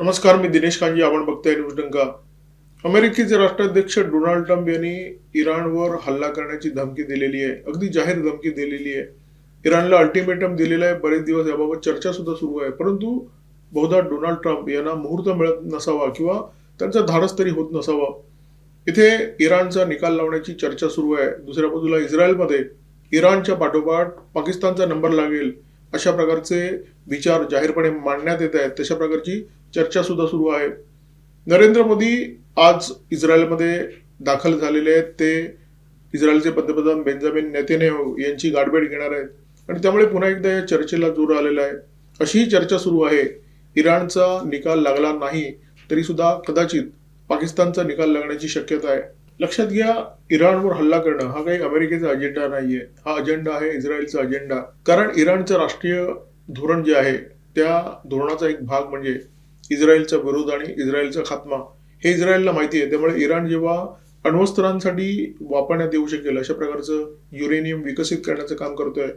नमस्कार, मी दिनेश कांजी. आपण बघताय न्यूज डंका. अमेरिकेचे राष्ट्राध्यक्ष डोनाल्ड ट्रम्प यांनी इराणवर हल्ला करण्याची धमकी दिलेली आहे. अगदी जाहीर धमकी दिलेली आहे. इराणला अल्टिमेटम दिलेलं आहे. बरेच दिवस याबाबत चर्चा सुद्धा सुरू आहे. परंतु बहुधा डोनाल्ड ट्रम्प यांना मुहूर्त मिळत नसावा किंवा त्यांचा धाडस तरी होत नसावा. इथे इराणचा निकाल लावण्याची चर्चा सुरू आहे. दुसऱ्या बाजूला इस्रायलमध्ये इराणच्या पाठोपाठ पाकिस्तानचा नंबर लागेल अशा प्रकारचे विचार जाहीरपणे मांडण्यात येत आहेत. तशा प्रकारची चर्चा सुद्धा सुरू आहे. नरेंद्र मोदी आज इस्रायलमध्ये दाखल झालेले आहेत. ते इस्रायलचे पंतप्रधान बेंजामिन नेतन्याहू यांची गाठभेट घेणार आहेत आणि त्यामुळे पुन्हा एकदा या चर्चेला जोर आलेला आहे. अशीही चर्चा सुरू आहे, इराणचा निकाल लागला नाही तरी सुद्धा कदाचित पाकिस्तानचा निकाल लागण्याची शक्यता आहे. लक्षात घ्या, इराणवर हल्ला करणं हा काही अमेरिकेचा अजेंडा नाहीये. हा अजेंडा आहे इस्रायलचा अजेंडा. कारण इराणचं राष्ट्रीय धोरण जे आहे त्या धोरणाचा एक भाग म्हणजे इस्रायलचा विरोध आणि इस्रायलचा खात्मा हे इस्रायलला माहिती आहे. त्यामुळे इराण जेव्हा अण्वस्त्रांसाठी वापरण्यात येऊ शकेल अशा प्रकारचं युरेनियम विकसित करण्याचं काम करतोय,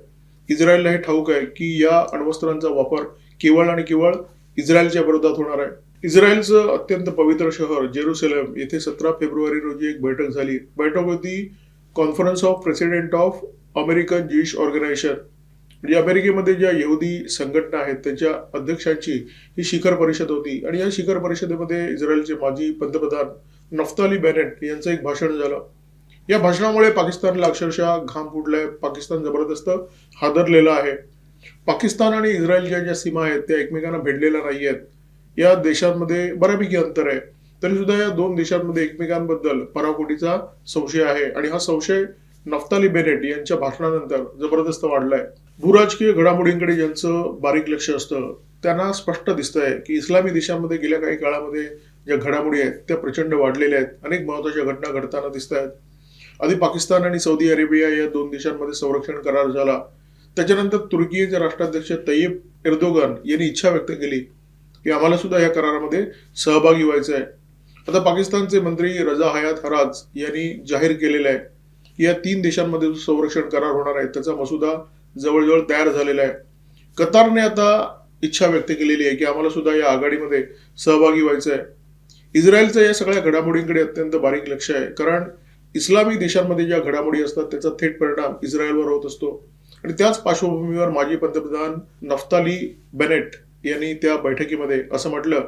इस्रायलला हे ठाऊक आहे की या अण्वस्त्रांचा वापर केवळ आणि केवळ इस्रायलच्या विरोधात होणार आहे. इस्रायलचं अत्यंत पवित्र शहर जेरुसलेम येथे 17 फेब्रुवारी रोजी एक बैठक झाली. बैठक होती conference of president of American Jewish organization, म्हणजे अमेरिकेमध्ये ज्या यहुदी संघटना आहेत त्याच्या अध्यक्षांची ही शिखर परिषद होती. आणि या शिखर परिषदेमध्ये इस्रायलचे माजी पंतप्रधान नफ्ताली बेनेट यांचं एक भाषण झालं. या भाषणामुळे पाकिस्तानला अक्षरशः घाम फुटलाय. पाकिस्तान जबरदस्त हादरलेला आहे. पाकिस्तान आणि इस्रायलच्या ज्या सीमा आहेत त्या एकमेकांना भेटलेल्या नाही आहेत. या देशांमध्ये बऱ्यापैकी अंतर आहे, तरी सुद्धा या दोन देशांमध्ये एकमेकांबद्दल पराकोटीचा संशय आहे आणि हा संशय नफ्ताली बेनेट यांच्या भाषणानंतर जबरदस्त वाढलाय. भूराजकीय घडामोडींकडे ज्यांचं बारीक लक्ष असतं त्यांना स्पष्ट दिसतंय की इस्लामी देशांमध्ये गेल्या काही काळामध्ये ज्या घडामोडी आहेत त्या प्रचंड वाढलेल्या आहेत. अनेक महत्वाच्या घटना घडताना दिसत आहेत. आधी पाकिस्तान आणि सौदी अरेबिया या दोन देशांमध्ये संरक्षण करार झाला. त्याच्यानंतर तुर्कीचे राष्ट्राध्यक्ष तय्यप एर्दोगन यांनी इच्छा व्यक्त केली की आम्हाला सुद्धा या करारामध्ये सहभागी व्हायचं आहे. आता पाकिस्तानचे मंत्री रजा हयात हराज यांनी जाहीर केलेलं आहे की या तीन देशांमध्ये जो संरक्षण करार होणार आहे त्याचा मसुदा जवळजवळ तयार झालेला आहे. कतारने आता इच्छा व्यक्त केलेली आहे की आम्हाला सुद्धा या आघाडीमध्ये सहभागी व्हायचं आहे. इस्रायलचं या सगळ्या घडामोडींकडे अत्यंत बारीक लक्ष आहे, कारण इस्लामी देशांमध्ये ज्या घडामोडी असतात त्याचा थेट परिणाम इस्रायलवर होत असतो. आणि त्याच पार्श्वभूमीवर माजी पंतप्रधान नफ्ताली बेनेट यांनी त्या बैठकीमध्ये असं म्हटलं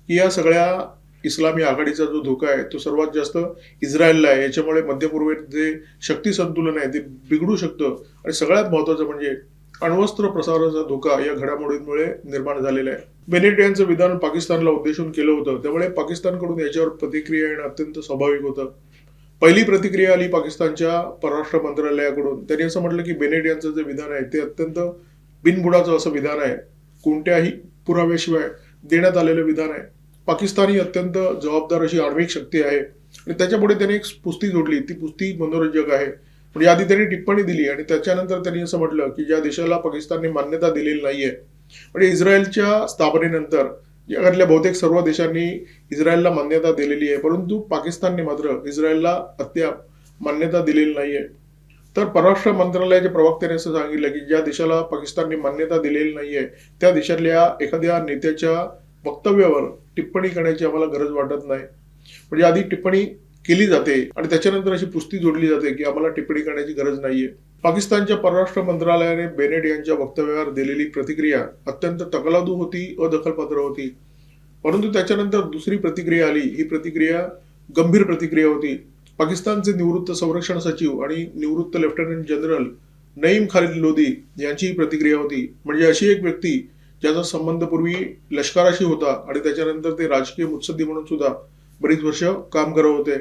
की या सगळ्या इस्लामी आघाडीचा जो धोका आहे तो सर्वात जास्त इस्रायलला आहे. याच्यामुळे मध्य पूर्वेत जे शक्ती संतुलन आहे ते बिघडू शकतं आणि सगळ्यात महत्वाचं म्हणजे अण्वस्त्र प्रसाराचा धोका या घडामोडींमुळे निर्माण झालेला आहे. बेनेट यांचं विधान पाकिस्तानला उद्देशून केलं होतं, त्यामुळे पाकिस्तानकडून याच्यावर प्रतिक्रिया येणं अत्यंत स्वाभाविक होतं. पहिली प्रतिक्रिया आली पाकिस्तानच्या परराष्ट्र मंत्रालयाकडून. त्यांनी असं म्हटलं की बेनेट यांचं जे विधान आहे ते अत्यंत बिनबुडाचं असं विधान आहे, कोणत्याही पुराव्याशिवाय देण्यात आलेलं विधान आहे. पाकिस्तान ही अत्यंत जबाबदार अशी आण्विक शक्ती आहे आणि त्याच्यापुढे त्यांनी एक पुस्ती जोडली. ती पुस्ती मनोरंजक आहे. म्हणजे आधी त्यांनी टिप्पणी दिली आणि त्याच्यानंतर त्यांनी असं म्हटलं की ज्या देशाला पाकिस्तानने मान्यता दिलेली नाहीये, म्हणजे इस्रायलच्या स्थापनेनंतर जगातल्या बहुतेक सर्व देशांनी इस्रायलला मान्यता दिलेली आहे, परंतु पाकिस्तानने मात्र इस्रायलला अद्याप मान्यता दिलेली नाहीये. तर परराष्ट्र मंत्रालयाच्या प्रवक्त्याने असं सांगितलं की ज्या देशाला पाकिस्तानने मान्यता दिलेली नाहीये त्या देशातल्या एखाद्या नेत्याच्या वक्तव्यावर टिप्पणी करण्याची आम्हाला गरज वाटत नाही. म्हणजे आधी टिप्पणी केली जाते आणि त्याच्यानंतर अशी पुस्ती जोडली जाते की आम्हाला टिप्पणी करण्याची गरज नाहीये. पाकिस्तानच्या परराष्ट्र मंत्रालयाने बेनेट यांच्या वक्तव्यावर दिलेली प्रतिक्रिया अत्यंत तकलादू होती, अदखलपात्र होती. परंतु त्याच्यानंतर दुसरी प्रतिक्रिया आली. ही प्रतिक्रिया गंभीर प्रतिक्रिया होती. पाकिस्तानचे निवृत्त संरक्षण सचिव आणि निवृत्त लेफ्टनंट जनरल नईम खालिद लोदी यांची ही प्रतिक्रिया होती. म्हणजे अशी एक व्यक्ती ज्याचा संबंध पूर्वी लष्कराशी होता आणि त्याच्यानंतर ते राजकीय मुत्सद्दी म्हणून सुद्धा बरीच वर्ष काम करत होते.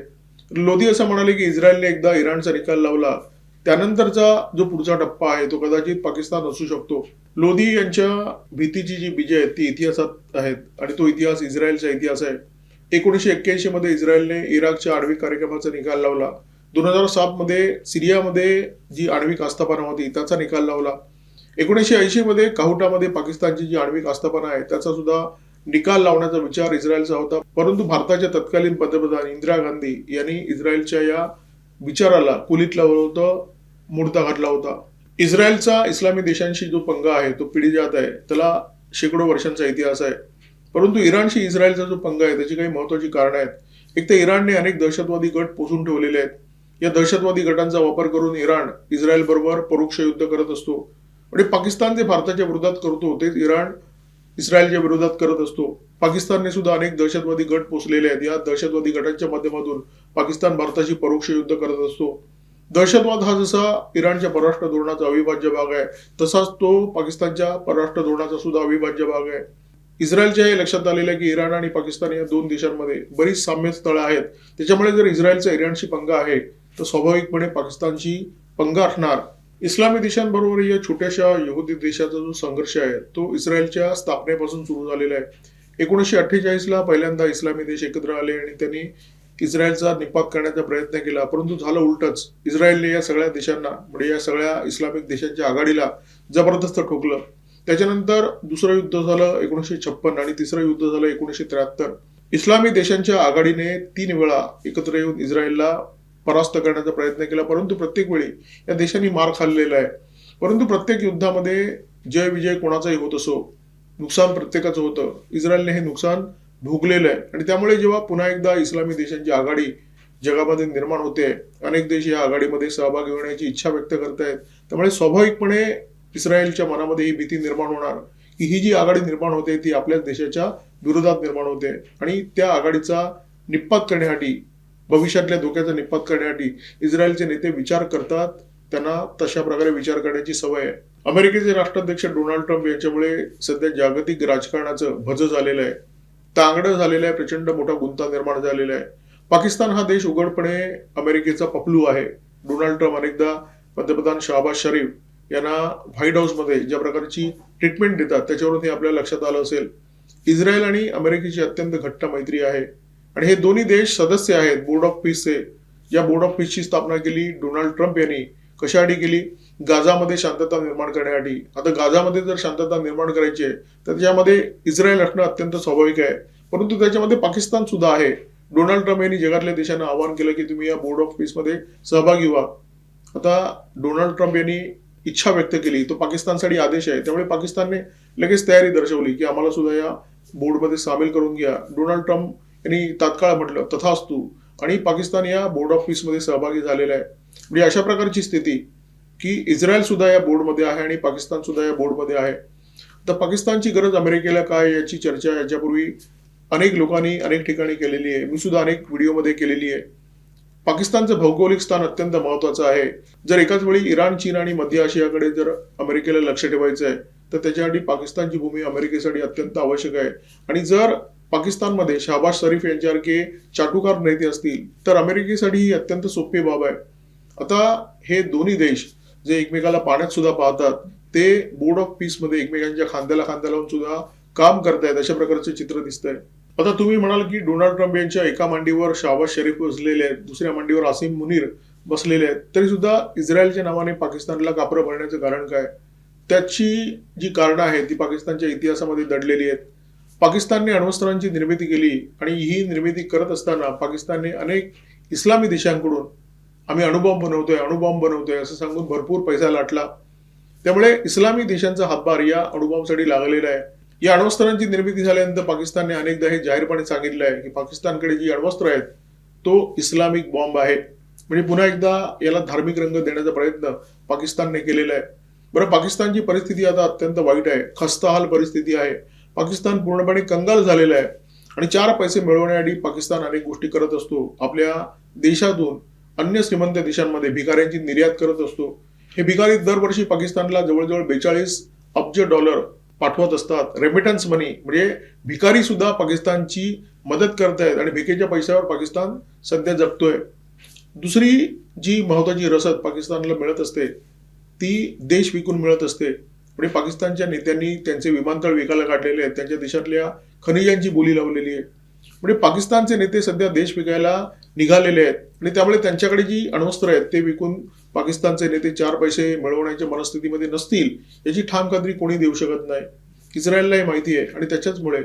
लोधी असं म्हणाले की इस्रायलने एकदा इराणचा निकाल लावला त्यानंतरचा जो पुढचा टप्पा आहे तो कदाचित पाकिस्तान असू शकतो. लोधी यांच्या भीतीची जी बीजे आहेत ती इतिहासात आहेत आणि तो इतिहास इस्रायलचा इतिहास आहे. 1981 मध्ये इस्रायलने इराकच्या आण्विक कार्यक्रमाचा निकाल लावला. 2007 मध्ये सिरियामध्ये जी आण्विक आस्थापना होती त्याचा निकाल लावला. 1980 मध्ये काहुटामध्ये पाकिस्तानची जी आण्विक आस्थापना आहे त्याचा सुद्धा निकाल लावण्याचा विचार इस्रायलचा होता. परंतु भारताच्या तत्कालीन पंतप्रधान इंदिरा गांधी यांनी इस्रायलच्या या विचाराला कुलीत लावलं होतं, मुडता घातला होता. इस्रायलचा इस्लामी देशांशी जो पंगा आहे तो पिढीजात आहे. त्याला शेकडो वर्षांचा इतिहास आहे. परंतु इराणशी इस्रायलचा जो पंगा आहे त्याची काही महत्वाची कारणं आहेत. एक तर इराणने अनेक दहशतवादी गट पोसून ठेवलेले आहेत. या दहशतवादी गटांचा वापर करून इराण इस्रायल बरोबर परोक्ष युद्ध करत असतो आणि पाकिस्तान जे भारताच्या विरोधात करतो तेच इराण इस्रायलच्या विरोधात करत असतो. पाकिस्तानने सुद्धा अनेक दहशतवादी गट पोचलेले आहेत. या दहशतवादी गटांच्या माध्यमातून पाकिस्तान भारताशी परोक्ष युद्ध करत असतो. दहशतवाद हा जसा इराणच्या परराष्ट्र धोरणाचा अविभाज्य भाग आहे तसाच तो पाकिस्तानच्या परराष्ट्र धोरणाचा सुद्धा अविभाज्य भाग आहे. इस्रायलच्या हे लक्षात आलेलं आहे की इराण आणि पाकिस्तान या दोन देशांमध्ये बरीच साम्य स्थळं आहेत. त्याच्यामुळे जर इस्रायलचा इराणशी पंगा आहे तर स्वाभाविकपणे पाकिस्तानशी पंगा असणार. इस्लामी देशांबरोबर या छोट्याशा यहुदी देशाचा जो संघर्ष आहे तो इस्रायलच्या स्थापनेपासून सुरू झालेला आहे. 1948ला पहिल्यांदा इस्लामी देश एकत्र आले आणि त्यांनी इस्रायलचा निपात करण्याचा प्रयत्न केला, परंतु झालं उलटच. इस्रायलने या सगळ्या देशांना म्हणजे या सगळ्या इस्लामिक देशांच्या आघाडीला जबरदस्त ठोकलं. त्याच्यानंतर दुसरं युद्ध झालं 1956 आणि तिसरं युद्ध झालं 1973. इस्लामी देशांच्या आघाडीने 3 वेळा एकत्र येऊन इस्रायलला परास्त करण्याचा प्रयत्न केला, परंतु प्रत्येक वेळी या देशांनी मार खाल्लेला आहे. परंतु प्रत्येक युद्धामध्ये जय विजय कोणाचाही होत असो, नुकसान प्रत्येकाचं होतं. इस्रायलने हे नुकसान भोगलेलं आहे आणि त्यामुळे जेव्हा पुन्हा एकदा इस्लामी देशांची आघाडी जगामध्ये निर्माण होते, अनेक देश या आघाडीमध्ये सहभागी होण्याची इच्छा व्यक्त करतायत, त्यामुळे स्वाभाविकपणे इस्रायलच्या मनामध्ये ही भीती निर्माण होणार की ही जी आघाडी निर्माण होते ती आपल्याच देशाच्या विरोधात निर्माण होते आणि त्या आघाडीचा निपात करण्यासाठी, भविष्यातल्या धोक्याचा निपात करण्यासाठी इस्रायलचे नेते विचार करतात. त्यांना तशा प्रकारे विचार करण्याची सवय आहे. अमेरिकेचे राष्ट्राध्यक्ष डोनाल्ड ट्रम्प यांच्यामुळे सध्या जागतिक राजकारणाचं भज झालेलं आहे, तांगडं झालेलं आहे, प्रचंड मोठा गुंता निर्माण झालेला आहे. पाकिस्तान हा देश उघडपणे अमेरिकेचा पपलू आहे. डोनाल्ड ट्रम्प अनेकदा पंतप्रधान शहबाज शरीफ यांना व्हाईट हाऊसमध्ये ज्या प्रकारची ट्रीटमेंट देतात त्याच्यावरून हे आपल्याला लक्षात आलं असेल. इस्रायल आणि अमेरिकेची अत्यंत घट्ट मैत्री आहे आणि हे दोन्ही देश सदस्य आहेत बोर्ड ऑफ पीसचे. या बोर्ड ऑफ पीसची स्थापना केली डोनाल्ड ट्रम्प यांनी. कशासाठी केली? गाझामध्ये शांतता निर्माण करण्यासाठी. आता गाझामध्ये जर शांतता निर्माण करायची आहे तर त्याच्यामध्ये इस्रायल असणं अत्यंत स्वाभाविक आहे, परंतु त्याच्यामध्ये पाकिस्तान सुद्धा आहे. डोनाल्ड ट्रम्प यांनी जगातल्या देशांना आवाहन केलं की तुम्ही या बोर्ड ऑफ पीसमध्ये सहभागी व्हा. आता डोनाल्ड ट्रम्प यांनी इच्छा व्यक्त केली, तो पाकिस्तानसाठी आदेश आहे, त्यामुळे पाकिस्तानने लगेच तयारी दर्शवली की आम्हाला सुद्धा या बोर्डमध्ये सामील करून घ्या. डोनाल्ड ट्रम्प यांनी तात्काळ म्हटलं तथास्तु आणि पाकिस्तान या बोर्ड ऑफ पीसमध्ये सहभागी झालेला आहे. म्हणजे अशा प्रकारची स्थिती की इस्रायल सुद्धा या बोर्डमध्ये आहे आणि पाकिस्तान सुद्धा या बोर्डमध्ये आहे. तर पाकिस्तानची गरज अमेरिकेला काय याची चर्चा याच्यापूर्वी अनेक लोकांनी अनेक ठिकाणी केलेली आहे. मी सुद्धा अनेक व्हिडिओमध्ये केलेली आहे. पाकिस्तानचं भौगोलिक स्थान अत्यंत महत्वाचं आहे. जर एकाच वेळी इराण, चीन आणि मध्य आशियाकडे जर अमेरिकेला लक्ष ठेवायचं आहे तर त्याच्यासाठी पाकिस्तानची भूमी अमेरिकेसाठी अत्यंत आवश्यक आहे. आणि जर पाकिस्तानमध्ये शहबाज शरीफ यांच्यासारखे चाटुकार नेते असतील तर अमेरिकेसाठी ही अत्यंत सोपी बाब आहे. आता हे दोन्ही देश जे एकमेकाला पाण्यात सुद्धा पाहतात ते बोर्ड ऑफ पीसमध्ये एकमेकांच्या खांद्याला खांदा लावून सुद्धा काम करतायत, अशा प्रकारचे चित्र दिसतंय. आता तुम्ही म्हणाल की डोनाल्ड ट्रम्प यांच्या एका मांडीवर शहबाज शरीफ बसलेले आहेत, दुसऱ्या मांडीवर आसिम मुनीर बसलेले आहेत, तरी सुद्धा इस्रायलच्या नावाने पाकिस्तानला कापरं भरण्याचं कारण काय? त्याची जी कारणं आहेत ती पाकिस्तानच्या इतिहासामध्ये दडलेली आहेत. पाकिस्तानने अण्वस्त्रांची निर्मिती केली आणि ही निर्मिती करत असताना पाकिस्तानने अनेक इस्लामी देशांकडून आम्ही अणुबॉम्ब बनवतोय असं सांगून भरपूर पैसा लाटला. त्यामुळे इस्लामी देशांचा हातभार या अणुबॉम्बसाठी लागलेला आहे. या अण्वस्त्रांची निर्मिती झाल्यानंतर पाकिस्तानने अनेकदा हे जाहीरपणे सांगितलं आहे की पाकिस्तानकडे जी अण्वस्त्र आहेत तो इस्लामिक बॉम्ब आहे. म्हणजे पुन्हा एकदा याला धार्मिक रंग देण्याचा प्रयत्न पाकिस्तानने केलेला आहे. बरं, पाकिस्तानची परिस्थिती आता अत्यंत वाईट आहे, खस्ताहाल परिस्थिती आहे. पाकिस्तान पूर्णपणे कंगाल झालेला आहे आणि 4 पैसे मिळवण्यासाठी पाकिस्तान अनेक गोष्टी करत असतो. आपल्या देशातून अन्य श्रीमंत देशांमध्ये भिकाऱ्यांची निर्यात करत असतो. हे भिकारी दरवर्षी पाकिस्तानला जवळजवळ 42 अब्ज डॉलर पाठवत असतात. रेमिटन्स मनी म्हणजे भिकारी सुद्धा पाकिस्तानची मदत करतायत आणि भिकेच्या पैशावर पाकिस्तान सध्या जगतोय. दुसरी जी महत्वाची रसद पाकिस्तानला मिळत असते ती देश विकून मिळत असते. म्हणजे पाकिस्तानच्या नेत्यांनी त्यांचे विमानतळ विकायला काढलेले आहेत, त्यांच्या देशातल्या खनिजांची बोली लावलेली आहे. म्हणजे पाकिस्तानचे नेते सध्या देश विकायला निघालेले आहेत आणि त्यामुळे त्यांच्याकडे जी अण्वस्त्र आहेत ते विकून पाकिस्तानचे नेते 4 पैसे मिळवण्याच्या मनस्थितीमध्ये नसतील याची ठाम खात्री कोणी देऊ शकत नाही. इस्रायलला हे माहिती आहे आणि त्याच्याचमुळे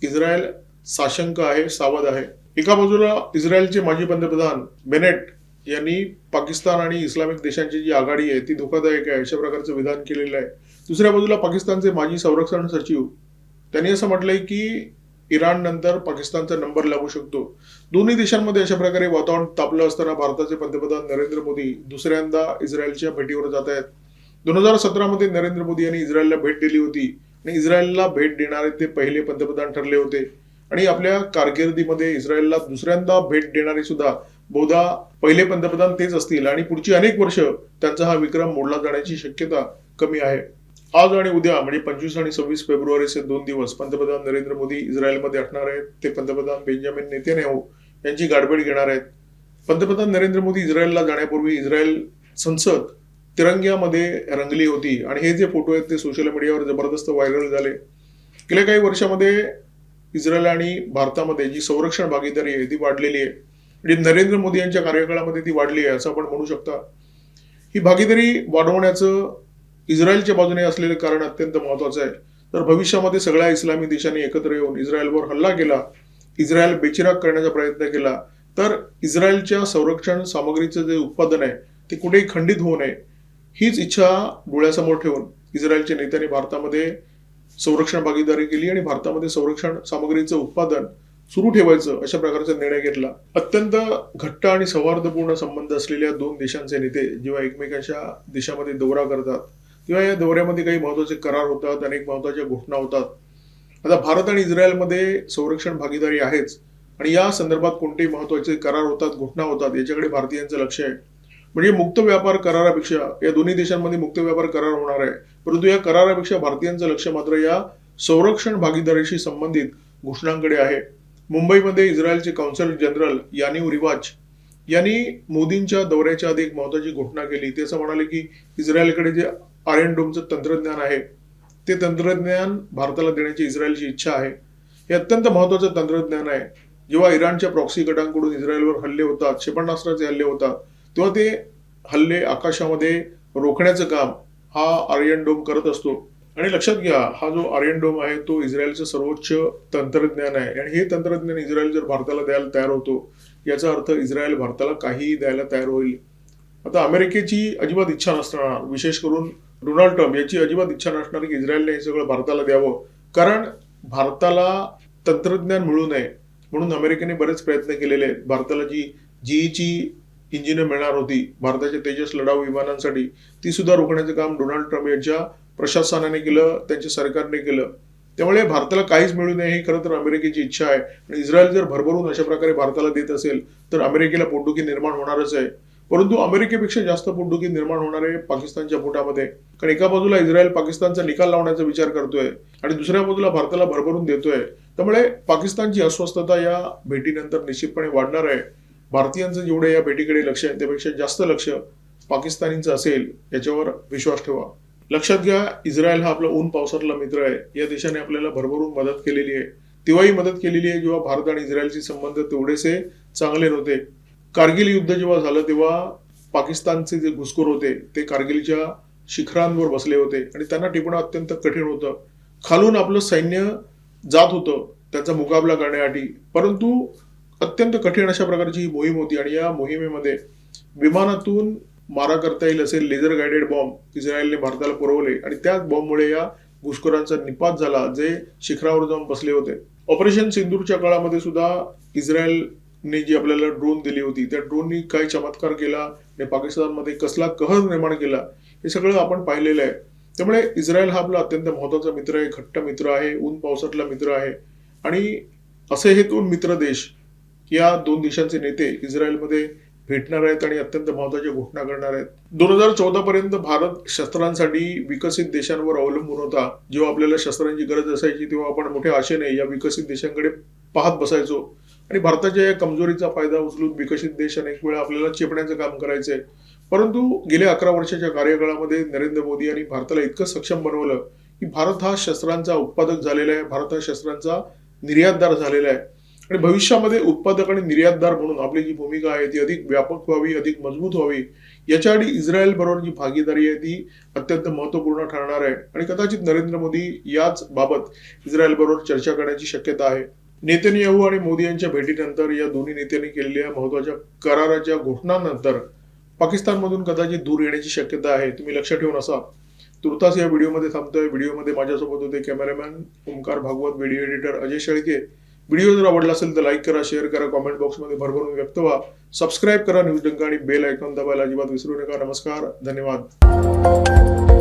इस्रायल साशंक आहे, सावध आहे. एका बाजूला इस्रायलचे माजी पंतप्रधान बेनेट यांनी पाकिस्तान आणि इस्लामिक देशांची जी आघाडी आहे ती धोकादायक आहे अशा प्रकारचं विधान केलेलं आहे. दुसऱ्या बाजूला पाकिस्तानचे माजी संरक्षण सचिव त्यांनी असं म्हटलंय की इराण नंतर पाकिस्तानचा नंबर लागू शकतो. दोन्ही देशांमध्ये अशा प्रकारे वातावरण तापलं असताना भारताचे पंतप्रधान नरेंद्र मोदी दुसऱ्यांदा इस्रायलच्या भेटीवर जात आहेत. 2017 मध्ये नरेंद्र मोदी यांनी इस्रायलला भेट दिली होती आणि इस्रायलला भेट देणारे ते पहिले पंतप्रधान ठरले होते. आणि आपल्या कारकिर्दीमध्ये इस्रायलला दुसऱ्यांदा भेट देणारे सुद्धा बहुधा पहिले पंतप्रधान तेच असतील आणि पुढची अनेक वर्ष त्यांचा हा विक्रम मोडला जाण्याची शक्यता कमी आहे. आज आणि उद्या म्हणजे 25 आणि 26 फेब्रुवारीचे 2 दिवस पंतप्रधान नरेंद्र मोदी इस्रायलमध्ये असणार आहेत. ते पंतप्रधान बेंजामिन नेतन्याहू यांची गाठभेट घेणार आहेत. पंतप्रधान नरेंद्र मोदी इस्रायलला जाण्यापूर्वी इस्रायल संसद तिरंग्यामध्ये रंगली होती आणि हे जे फोटो आहेत ते सोशल मीडियावर जबरदस्त व्हायरल झाले. गेल्या काही वर्षामध्ये इस्रायल आणि भारतामध्ये जी संरक्षण भागीदारी आहे ती वाढलेली आहे. म्हणजे नरेंद्र मोदी यांच्या कार्यकाळामध्ये ती वाढली आहे असं आपण म्हणू शकता. ही भागीदारी वाढवण्याचं इस्रायलच्या बाजूने असलेले कारण अत्यंत महत्वाचं आहे. तर भविष्यामध्ये सगळ्या इस्लामी देशांनी एकत्र येऊन इस्रायलवर हल्ला केला, इस्रायल बेचिराग करण्याचा प्रयत्न केला, तर इस्रायलच्या संरक्षण सामग्रीचं जे उत्पादन आहे ते कुठेही खंडित होऊ नये हीच इच्छा डोळ्यासमोर ठेवून इस्रायलच्या नेत्यांनी भारतामध्ये संरक्षण भागीदारी केली आणि भारतामध्ये संरक्षण सामग्रीचं उत्पादन सुरू ठेवायचं अशा प्रकारचा निर्णय घेतला. अत्यंत घट्ट आणि सौहार्दपूर्ण संबंध असलेल्या दोन देशांचे नेते जेव्हा एकमेकांच्या देशामध्ये दौरा करतात तेव्हा या दौऱ्यामध्ये काही महत्वाचे करार होतात, अनेक महत्वाच्या घोषणा होतात. आता भारत आणि इस्रायलमध्ये संरक्षण भागीदारी आहेच आणि या संदर्भात कोणतेही महत्वाचे करार होतात, घोषणा होतात याच्याकडे भारतीयांचं लक्ष आहे. म्हणजे मुक्त व्यापार करारापेक्षा या दोन्ही देशांमध्ये मुक्त व्यापार करार होणार आहे, परंतु या करारापेक्षा भारतीयांचं लक्ष मात्र या संरक्षण भागीदारीशी संबंधित घोषणांकडे आहे. मुंबईमध्ये इस्रायलचे कौन्सल जनरल यानीव रिवाज यांनी मोदींच्या दौऱ्याच्या आधी एक महत्वाची घोषणा केली. ते असं म्हणाले की इस्रायलकडे जे आयर्न डोमचं तंत्रज्ञान आहे ते तंत्रज्ञान भारताला देण्याची इस्रायलची इच्छा आहे. हे अत्यंत महत्वाचं तंत्रज्ञान आहे. जेव्हा इराणच्या प्रॉक्सी गटांकडून इस्रायलवर हल्ले होतात, क्षेपणास्त्राचे हल्ले होतात, तेव्हा ते हल्ले आकाशामध्ये रोखण्याचं काम हा आर्यन डोम करत असतो. आणि लक्षात घ्या, हा जो आर्यन डोम आहे तो इस्रायलचं सर्वोच्च तंत्रज्ञान आहे आणि हे तंत्रज्ञान इस्रायल जर भारताला द्यायला तयार होतो याचा अर्थ इस्रायल भारताला काहीही द्यायला तयार होईल. आता अमेरिकेची अजिबात इच्छा नसणार, विशेष करून डोनाल्ड ट्रम्प याची अजिबात इच्छा नसणार की इस्रायलने हे सगळं भारताला द्यावं, कारण भारताला तंत्रज्ञान मिळू नये म्हणून अमेरिकेने बरेच प्रयत्न केलेले आहेत. भारताला जी जीईची इंजिनं मिळणार होती भारताच्या तेजस लढाऊ विमानांसाठी ती सुद्धा रोखण्याचं काम डोनाल्ड ट्रम्प यांच्या प्रशासनाने केलं, त्यांच्या सरकारने केलं. त्यामुळे भारताला काहीच मिळू नये ही खरं तर अमेरिकेची इच्छा आहे आणि इस्रायल जर भरभरून अशा प्रकारे भारताला देत असेल तर अमेरिकेला पोटदुखी निर्माण होणारच आहे. परंतु अमेरिकेपेक्षा जास्त पोटदुखी निर्माण होणार आहे पाकिस्तानच्या पोटामध्ये, कारण एका बाजूला इस्रायल पाकिस्तानचा निकाल लावण्याचा विचार करतोय आणि दुसऱ्या बाजूला भारताला भरभरून देतोय. त्यामुळे पाकिस्तानची अस्वस्थता या भेटीनंतर निश्चितपणे वाढणार आहे. भारतीयांचं जेवढे या भेटीकडे लक्ष आहे त्यापेक्षा जास्त लक्ष पाकिस्तानींचं असेल याच्यावर विश्वास ठेवा. लक्षात घ्या, इस्रायल हा आपला ऊन पावसातला मित्र आहे. या देशाने आपल्याला भरभरून मदत केलेली आहे. तेव्हाही मदत केलेली आहे जेव्हा भारत आणि इस्रायलचे संबंध तेवढेसे चांगले नव्हते. कारगिल युद्ध जेव्हा झालं तेव्हा पाकिस्तानचे जे घुसखोर होते ते कारगिलच्या शिखरांवर बसले होते आणि त्यांना टिपणं अत्यंत कठीण होतं. खालून आपलं सैन्य जात होतं त्याचा मुकाबला करण्यासाठी, परंतु अत्यंत कठीण अशा प्रकारची ही मोहीम होती आणि या मोहिमेमध्ये विमानातून मारा करता येईल असे लेझर गायडेड बॉम्ब इस्रायलने भारताला पुरवले आणि त्याच बॉम्बमुळे या घुसखोरांचा निपात झाला जे शिखरावर जाऊन बसले होते. ऑपरेशन सिंदूरच्या काळामध्ये सुद्धा इस्रायलने जी आपल्याला ड्रोन दिली होती त्या ड्रोननी काय चमत्कार केला आणि पाकिस्तानमध्ये कसला कहर निर्माण केला हे सगळं आपण पाहिलेलं आहे. त्यामुळे इस्रायल हा आपला अत्यंत महत्वाचा मित्र आहे, घट्ट मित्र आहे, ऊन पावसातला मित्र आहे आणि असे हे दोन मित्र देश या दोन देशांचे नेते इस्रायलमध्ये भेटणार आहेत आणि अत्यंत महत्वाच्या घोषणा करणार आहेत. 2014 पर्यंत भारत शस्त्रांसाठी विकसित देशांवर अवलंबून होता. जेव्हा आपल्याला शस्त्रांची गरज असायची तेव्हा आपण मोठ्या आशेने या विकसित देशांकडे पाहत बसायचो आणि भारताच्या या कमजोरीचा फायदा उचलून विकसित देश अनेक वेळा आपल्याला चेपण्याचं काम करायचंय. परंतु गेल्या 11 वर्षाच्या कार्यकाळामध्ये नरेंद्र मोदी यांनी भारताला इतकं सक्षम बनवलं की भारत हा शस्त्रांचा उत्पादक झालेला आहे, भारत हा शस्त्रांचा निर्यातदार झालेला आहे आणि भविष्यामध्ये उत्पादक आणि निर्यातदार म्हणून आपली जी भूमिका आहे ती अधिक व्यापक व्हावी, अधिक मजबूत व्हावी याच्यासाठी इस्रायल बरोबर जी भागीदारी आहे ती अत्यंत महत्वपूर्ण ठरणार आहे आणि कदाचित नरेंद्र मोदी याच बाबत इस्रायल बरोबर चर्चा करण्याची शक्यता आहे. नेतन्याहू आणि मोदी यांच्या भेटीनंतर या दोन्ही नेत्यांनी केलेल्या महत्वाच्या कराराच्या घोषणांनंतर पाकिस्तानमधून कदाचित दूर येण्याची शक्यता आहे. तुम्ही लक्षात ठेवून असा. तुर्तास या व्हिडिओमध्ये थांबतोय. व्हिडिओमध्ये माझ्यासोबत होते cameraman Omkar Bhagwat, video editor Ajay Shelke. Video जर आवडला असेल तर लाईक करा, शेअर करा, कॉमेंट बॉक्समध्ये भरभरून व्यक्त व्हा. सबस्क्राईब करा न्यूज डंका आणि बेल आयकॉन दाबायला अजिबात विसरू नका. नमस्कार, धन्यवाद.